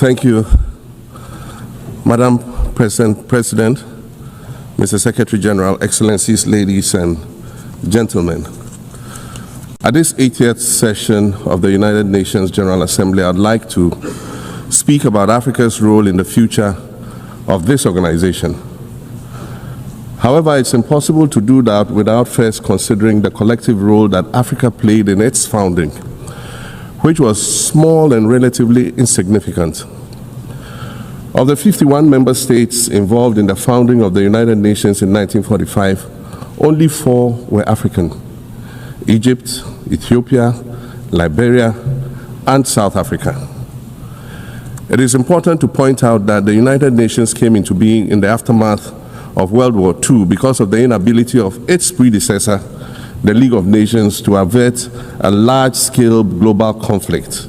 Thank you, Madam President, Mr. Secretary General, Excellencies, ladies and gentlemen. At this 80th session of the United Nations General Assembly, I'd like to speak about Africa's role in the future of this organization. However, it's impossible to do that without first considering the collective role that Africa played in its founding, which was small and relatively insignificant. Of the 51 member states involved in the founding of the United Nations in 1945, only 4 were African: Egypt, Ethiopia, Liberia, and South Africa. It is important to point out that the United Nations came into being in the aftermath of World War II because of the inability of its predecessor, the League of Nations, to avert a large-scale global conflict,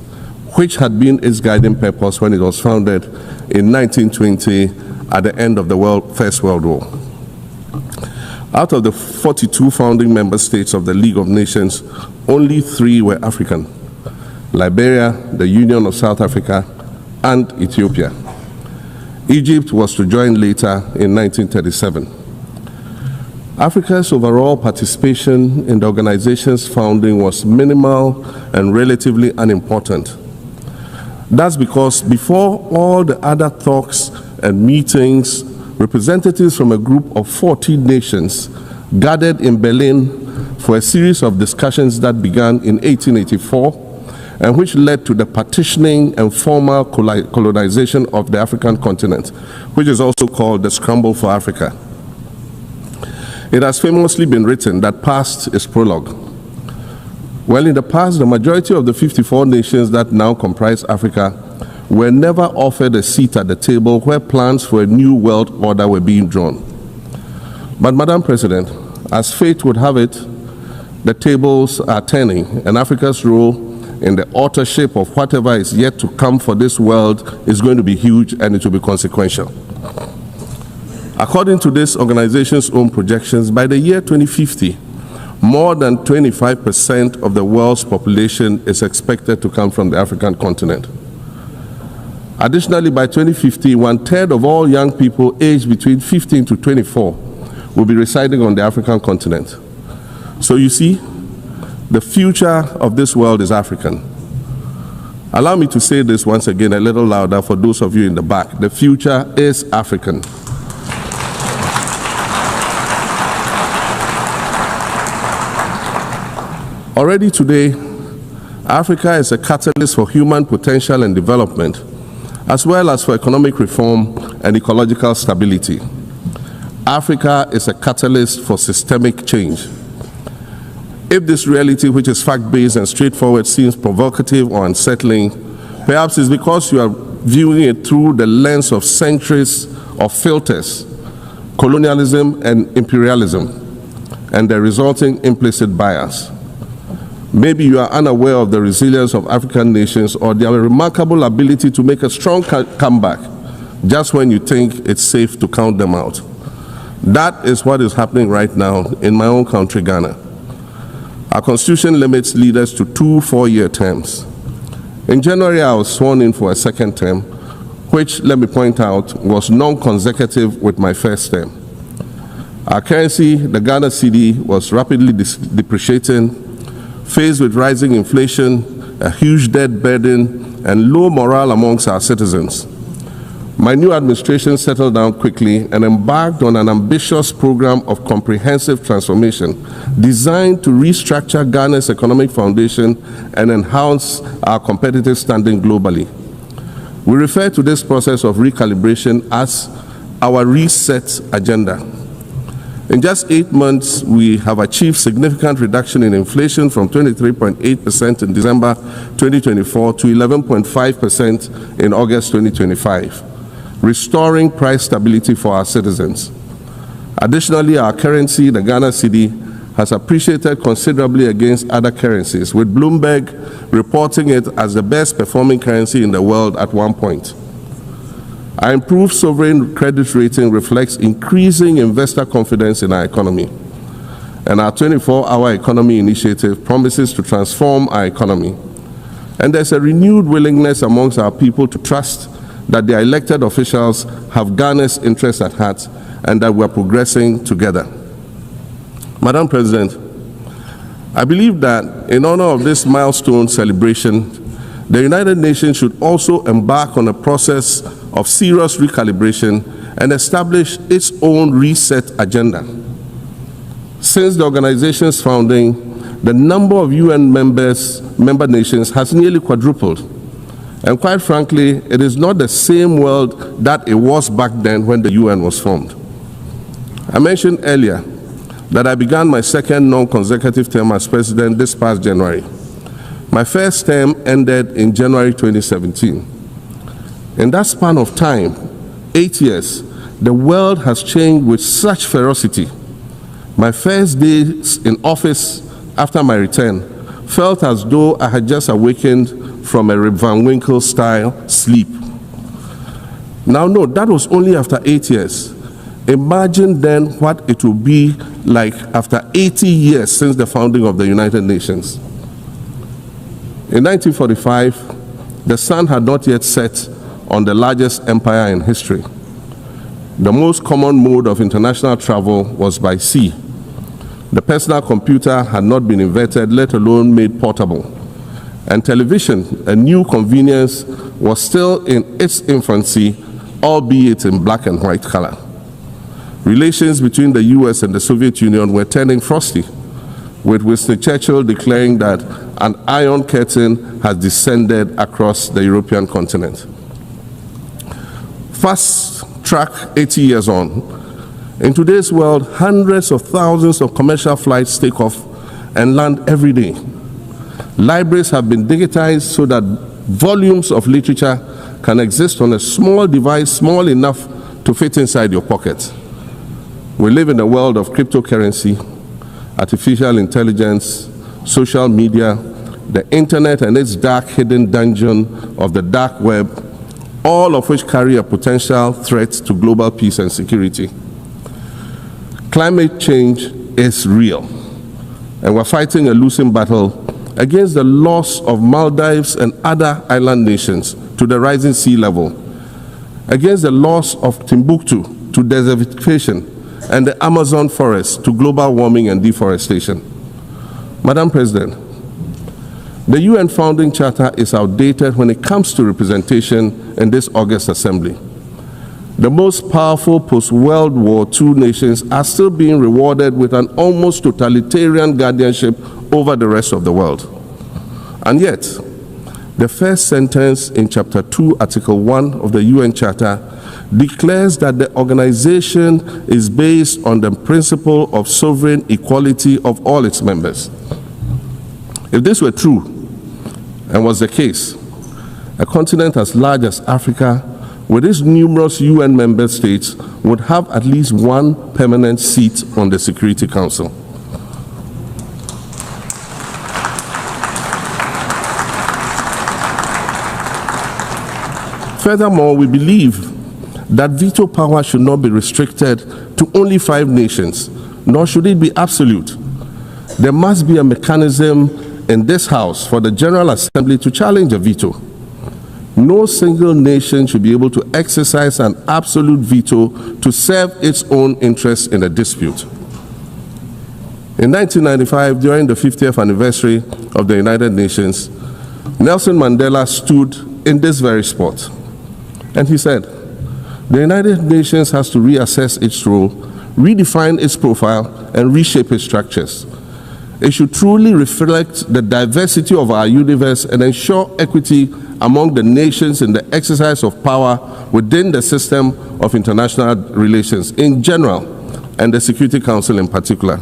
which had been its guiding purpose when it was founded in 1920 at the end of the First World War. Out of the 42 founding member states of the League of Nations, only 3 were African: Liberia, the Union of South Africa, and Ethiopia. Egypt was to join later in 1937. Africa's overall participation in the organization's founding was minimal and relatively unimportant. That's because before all the other talks and meetings, representatives from a group of 14 nations gathered in Berlin for a series of discussions that began in 1884 and which led to the partitioning and formal colonization of the African continent, which is also called the Scramble for Africa. It has famously been written that past is prologue. Well, in the past, the majority of the 54 nations that now comprise Africa were never offered a seat at the table where plans for a new world order were being drawn. But, Madam President, as fate would have it, the tables are turning, and Africa's role in the authorship of whatever is yet to come for this world is going to be huge, and it will be consequential. According to this organization's own projections, by the year 2050, more than 25% of the world's population is expected to come from the African continent. Additionally, by 2050, 1/3 of all young people aged between 15 to 24 will be residing on the African continent. So you see, the future of this world is African. Allow me to say this once again a little louder for those of you in the back. The future is African. Already today, Africa is a catalyst for human potential and development, as well as for economic reform and ecological stability. Africa is a catalyst for systemic change. If this reality, which is fact-based and straightforward, seems provocative or unsettling, perhaps it's because you are viewing it through the lens of centuries of filters, colonialism and imperialism, and the resulting implicit bias. Maybe you are unaware of the resilience of African nations or their remarkable ability to make a strong comeback just when you think it's safe to count them out. That is what is happening right now in my own country, Ghana. Our constitution limits leaders to 2 4-year terms. In January, I was sworn in for a second term, which, let me point out, was non-consecutive with my first term. Our currency, the Ghana cedi, was rapidly depreciating. Faced with rising inflation, a huge debt burden, and low morale amongst our citizens, my new administration settled down quickly and embarked on an ambitious program of comprehensive transformation designed to restructure Ghana's economic foundation and enhance our competitive standing globally. We refer to this process of recalibration as our reset agenda. In just 8 months, we have achieved significant reduction in inflation from 23.8% in December 2024 to 11.5% in August 2025, restoring price stability for our citizens. Additionally, our currency, the Ghana cedi, has appreciated considerably against other currencies, with Bloomberg reporting it as the best performing currency in the world at one point. Our improved sovereign credit rating reflects increasing investor confidence in our economy. And our 24-hour economy initiative promises to transform our economy. And there's a renewed willingness amongst our people to trust that their elected officials have Ghana's interests at heart and that we are progressing together. Madam President, I believe that in honor of this milestone celebration, the United Nations should also embark on a process of serious recalibration and establish its own reset agenda. Since the organization's founding, the number of UN member nations has nearly quadrupled. And quite frankly, it is not the same world that it was back then when the UN was formed. I mentioned earlier that I began my second non-consecutive term as president this past January. My first term ended in January 2017. In that span of time, 8 years, the world has changed with such ferocity. My first days in office after my return felt as though I had just awakened from a Rip Van Winkle-style sleep. Now, no, that was only after 8 years. Imagine then what it will be like after 80 years since the founding of the United Nations. In 1945, the sun had not yet set on the largest empire in history. The most common mode of international travel was by sea. The personal computer had not been invented, let alone made portable. And television, a new convenience, was still in its infancy, albeit in black and white color. Relations between the US and the Soviet Union were turning frosty, with Winston Churchill declaring that an iron curtain has descended across the European continent. Fast track 80 years on, in today's world, hundreds of thousands of commercial flights take off and land every day. Libraries have been digitized so that volumes of literature can exist on a small device, small enough to fit inside your pocket. We live in a world of cryptocurrency, artificial intelligence, social media, the internet and its dark hidden dungeon of the dark web, all of which carry a potential threat to global peace and security. Climate change is real, and we're fighting a losing battle against the loss of Maldives and other island nations to the rising sea level, against the loss of Timbuktu to desertification, and the Amazon forest to global warming and deforestation. Madam President, the UN Founding Charter is outdated when it comes to representation in this August Assembly. The most powerful post-World War II nations are still being rewarded with an almost totalitarian guardianship over the rest of the world. And yet, the first sentence in Chapter 2, Article 1 of the UN Charter declares that the organization is based on the principle of sovereign equality of all its members. If this were true, and was the case, a continent as large as Africa, with its numerous UN member states, would have at least one permanent seat on the Security Council. Furthermore, we believe that veto power should not be restricted to only 5 nations, nor should it be absolute. There must be a mechanism in this House for the General Assembly to challenge a veto. No single nation should be able to exercise an absolute veto to serve its own interests in a dispute. In 1995, during the 50th anniversary of the United Nations, Nelson Mandela stood in this very spot, and he said, "The United Nations has to reassess its role, redefine its profile, and reshape its structures. It should truly reflect the diversity of our universe and ensure equity among the nations in the exercise of power within the system of international relations in general and the Security Council in particular."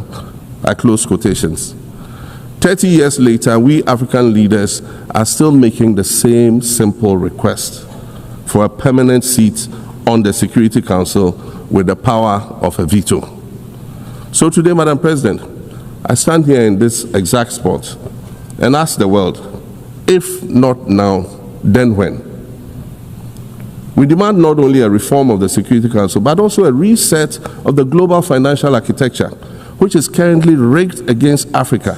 I close quotations. 30 years later, we African leaders are still making the same simple request for a permanent seat on the Security Council with the power of a veto. So today, Madam President, I stand here in this exact spot and ask the world, if not now, then when? We demand not only a reform of the Security Council, but also a reset of the global financial architecture, which is currently rigged against Africa.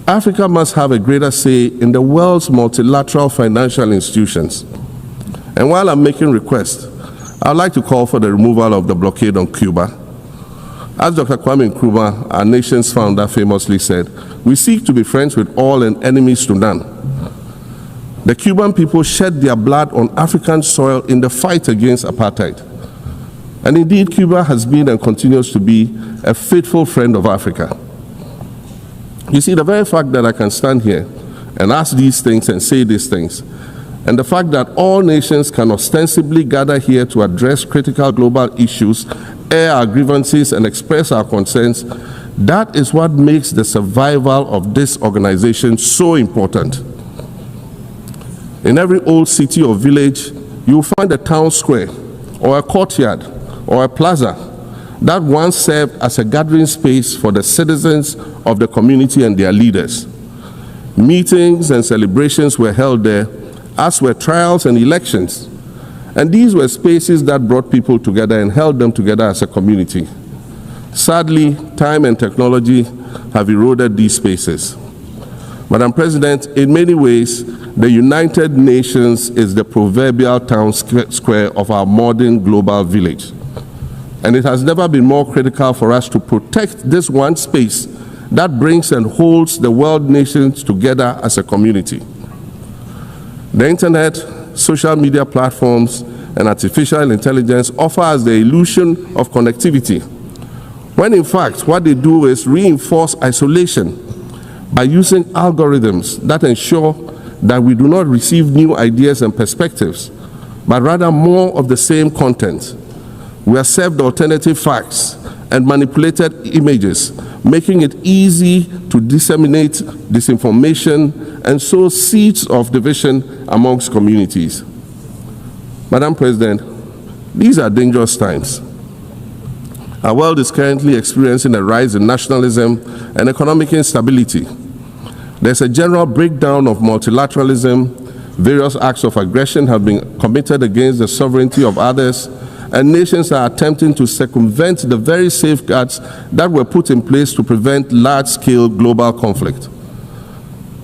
Africa must have a greater say in the world's multilateral financial institutions. And while I'm making requests, I'd like to call for the removal of the blockade on Cuba. As Dr. Kwame Nkrumah, our nation's founder, famously said, we seek to be friends with all and enemies to none. The Cuban people shed their blood on African soil in the fight against apartheid. And indeed, Cuba has been and continues to be a faithful friend of Africa. You see, the very fact that I can stand here and ask these things and say these things, and the fact that all nations can ostensibly gather here to address critical global issues, air our grievances, and express our concerns, that is what makes the survival of this organization so important. In every old city or village, you will find a town square, or a courtyard, or a plaza that once served as a gathering space for the citizens of the community and their leaders. Meetings and celebrations were held there, as were trials and elections. And these were spaces that brought people together and held them together as a community. Sadly, time and technology have eroded these spaces. Madam President, in many ways, the United Nations is the proverbial town square of our modern global village. And it has never been more critical for us to protect this one space that brings and holds the world nations together as a community. The internet, social media platforms, and artificial intelligence offer us the illusion of connectivity, when in fact what they do is reinforce isolation by using algorithms that ensure that we do not receive new ideas and perspectives, but rather more of the same content. We are served alternative facts and manipulated images, making it easy to disseminate disinformation and sow seeds of division amongst communities. Madam President, these are dangerous times. Our world is currently experiencing a rise in nationalism and economic instability. There's a general breakdown of multilateralism. Various acts of aggression have been committed against the sovereignty of others, and nations are attempting to circumvent the very safeguards that were put in place to prevent large-scale global conflict.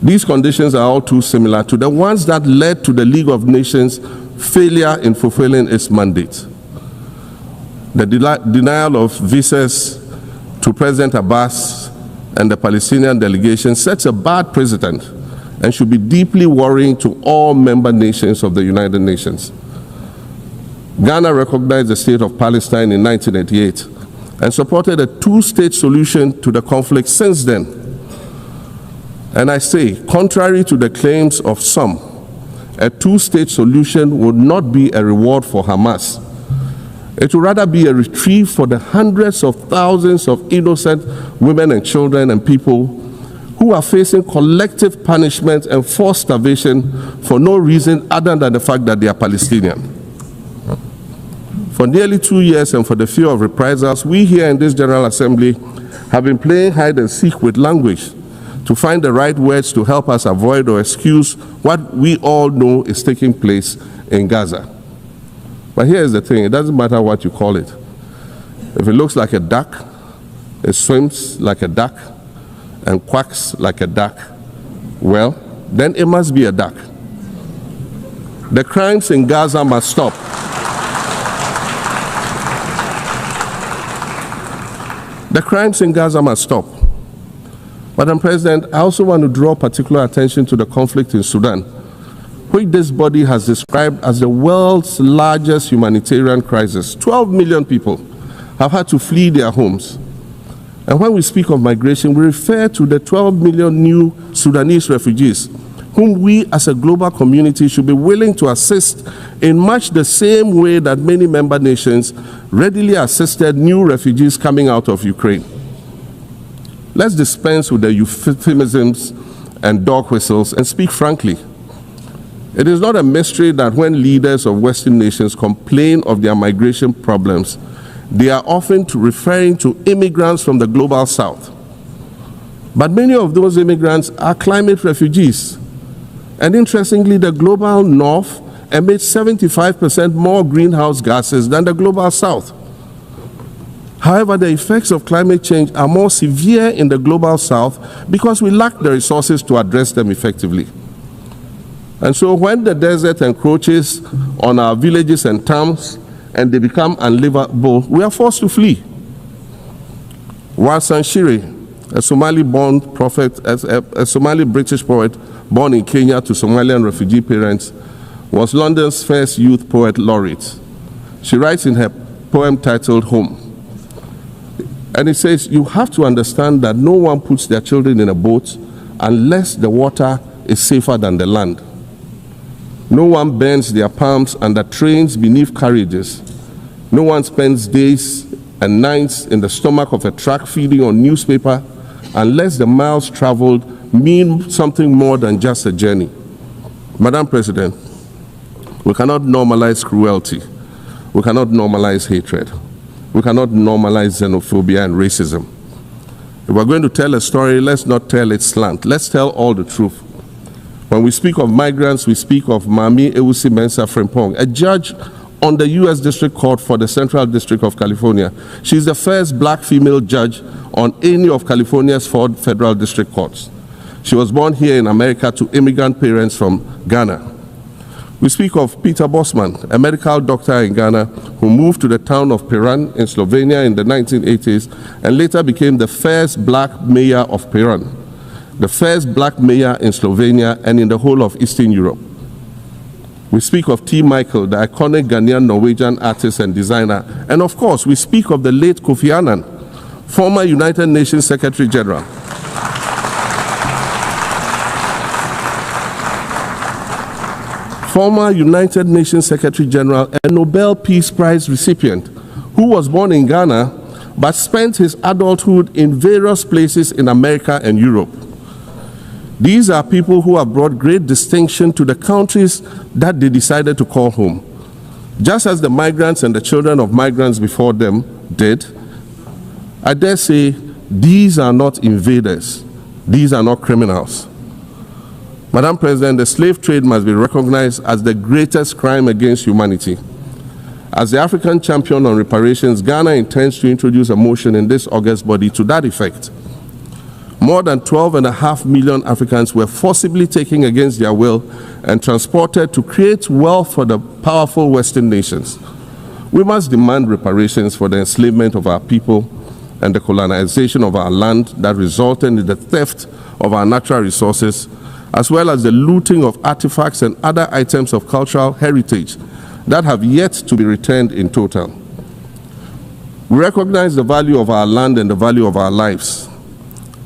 These conditions are all too similar to the ones that led to the League of Nations' failure in fulfilling its mandate. The denial of visas to President Abbas and the Palestinian delegation sets a bad precedent and should be deeply worrying to all member nations of the United Nations. Ghana recognized the state of Palestine in 1988 and supported a two-state solution to the conflict since then. And I say, contrary to the claims of some, a two-state solution would not be a reward for Hamas. It would rather be a reprieve for the hundreds of thousands of innocent women and children and people who are facing collective punishment and forced starvation for no reason other than the fact that they are Palestinian. For nearly 2 years, and for the fear of reprisals, we here in this General Assembly have been playing hide and seek with language to find the right words to help us avoid or excuse what we all know is taking place in Gaza. But here's the thing, it doesn't matter what you call it. If it looks like a duck, it swims like a duck, and quacks like a duck, well, then it must be a duck. The crimes in Gaza must stop. The crimes in Gaza must stop. Madam President, I also want to draw particular attention to the conflict in Sudan, which this body has described as the world's largest humanitarian crisis. 12 million people have had to flee their homes. And when we speak of migration, we refer to the 12 million new Sudanese refugees, whom we as a global community should be willing to assist in much the same way that many member nations readily assisted new refugees coming out of Ukraine. Let's dispense with the euphemisms and dog whistles and speak frankly. It is not a mystery that when leaders of Western nations complain of their migration problems, they are often referring to immigrants from the global south. But many of those immigrants are climate refugees. And interestingly, the global north emits 75% more greenhouse gases than the global south. However, the effects of climate change are more severe in the global south because we lack the resources to address them effectively. And so when the desert encroaches on our villages and towns and they become unlivable, we are forced to flee. ADOM-OTCHERE, a Somali-born prophet, a Somali-British poet born in Kenya to Somalian refugee parents, was London's first youth poet laureate. She writes in her poem titled Home. And it says, you have to understand that no one puts their children in a boat unless the water is safer than the land. No one bends their palms under trains beneath carriages. No one spends days and nights in the stomach of a truck feeding on newspaper unless the miles traveled mean something more than just a journey. Madam President, we cannot normalize cruelty. We cannot normalize hatred. We cannot normalize xenophobia and racism. If we're going to tell a story, let's not tell it slant. Let's tell all the truth. When we speak of migrants, we speak of Mami Ewusi Mensah Frimpong, a judge on the U.S. District Court for the Central District of California. She's the first black female judge on any of California's 4 federal district courts. She was born here in America to immigrant parents from Ghana. We speak of Peter Bosman, a medical doctor in Ghana who moved to the town of Piran in Slovenia in the 1980s and later became the first black mayor of Piran, the first black mayor in Slovenia and in the whole of Eastern Europe. We speak of T. Michael, the iconic Ghanaian Norwegian artist and designer. And of course, we speak of the late Kofi Annan, former United Nations Secretary General. Former United Nations Secretary General and Nobel Peace Prize recipient who was born in Ghana but spent his adulthood in various places in America and Europe. These are people who have brought great distinction to the countries that they decided to call home. Just as the migrants and the children of migrants before them did, I dare say these are not invaders. These are not criminals. Madam President, the slave trade must be recognized as the greatest crime against humanity. As the African champion on reparations, Ghana intends to introduce a motion in this August body to that effect. More than 12.5 million Africans were forcibly taken against their will and transported to create wealth for the powerful Western nations. We must demand reparations for the enslavement of our people and the colonization of our land that resulted in the theft of our natural resources, as well as the looting of artifacts and other items of cultural heritage that have yet to be returned in total. We recognize the value of our land and the value of our lives,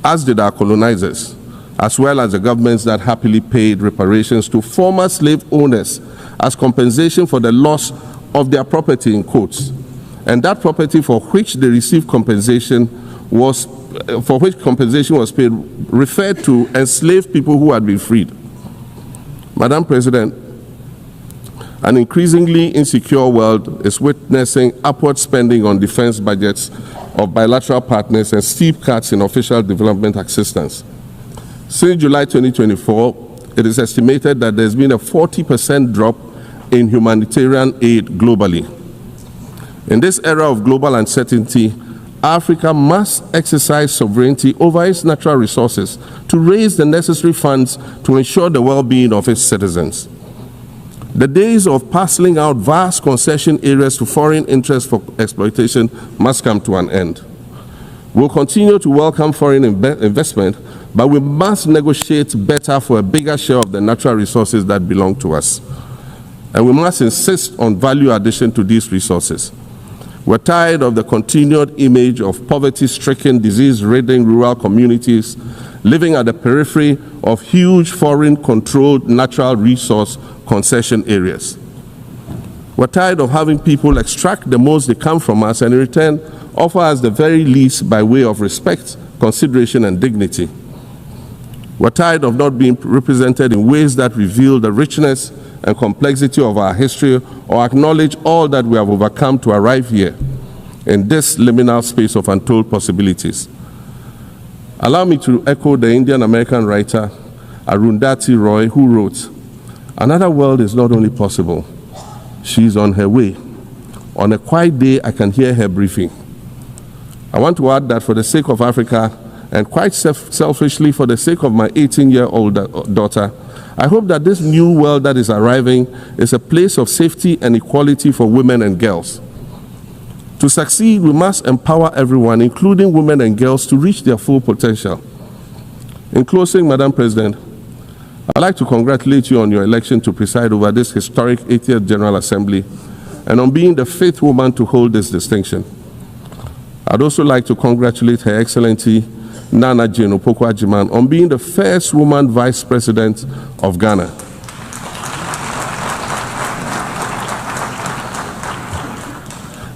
as did our colonizers, as well as the governments that happily paid reparations to former slave owners as compensation for the loss of their property, in quotes. And that property for which they received compensation was paid referred to enslaved people who had been freed. Madam President, an increasingly insecure world is witnessing upward spending on defense budgets of bilateral partners and steep cuts in official development assistance. Since July 2024, it is estimated that there's been a 40% drop in humanitarian aid globally. In this era of global uncertainty, Africa must exercise sovereignty over its natural resources to raise the necessary funds to ensure the well-being of its citizens. The days of parceling out vast concession areas to foreign interests for exploitation must come to an end. We'll continue to welcome foreign investment, but we must negotiate better for a bigger share of the natural resources that belong to us. And we must insist on value addition to these resources. We're tired of the continued image of poverty-stricken, disease-ridden rural communities living at the periphery of huge foreign-controlled natural resource concession areas. We're tired of having people extract the most they can from us and in return offer us the very least by way of respect, consideration, and dignity. We're tired of not being represented in ways that reveal the richness and complexity of our history or acknowledge all that we have overcome to arrive here in this liminal space of untold possibilities. Allow me to echo the Indian-American writer Arundhati Roy, who wrote, "Another world is not only possible, she's on her way. On a quiet day, I can hear her breathing." I want to add that for the sake of Africa, and quite selfishly for the sake of my 18-year-old daughter, I hope that this new world that is arriving is a place of safety and equality for women and girls. To succeed, we must empower everyone, including women and girls, to reach their full potential. In closing, Madam President, I'd like to congratulate you on your election to preside over this historic 80th General Assembly and on being the 5th woman to hold this distinction. I'd also like to congratulate Her Excellency Nana Jane Opoku-Agyeman on being the first woman Vice President of Ghana.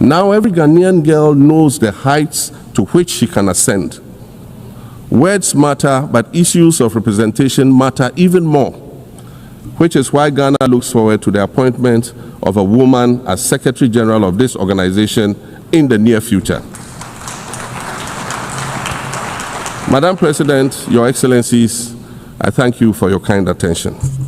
Now every Ghanaian girl knows the heights to which she can ascend. Words matter, but issues of representation matter even more, which is why Ghana looks forward to the appointment of a woman as Secretary General of this organization in the near future. Madam President, Your Excellencies, I thank you for your kind attention.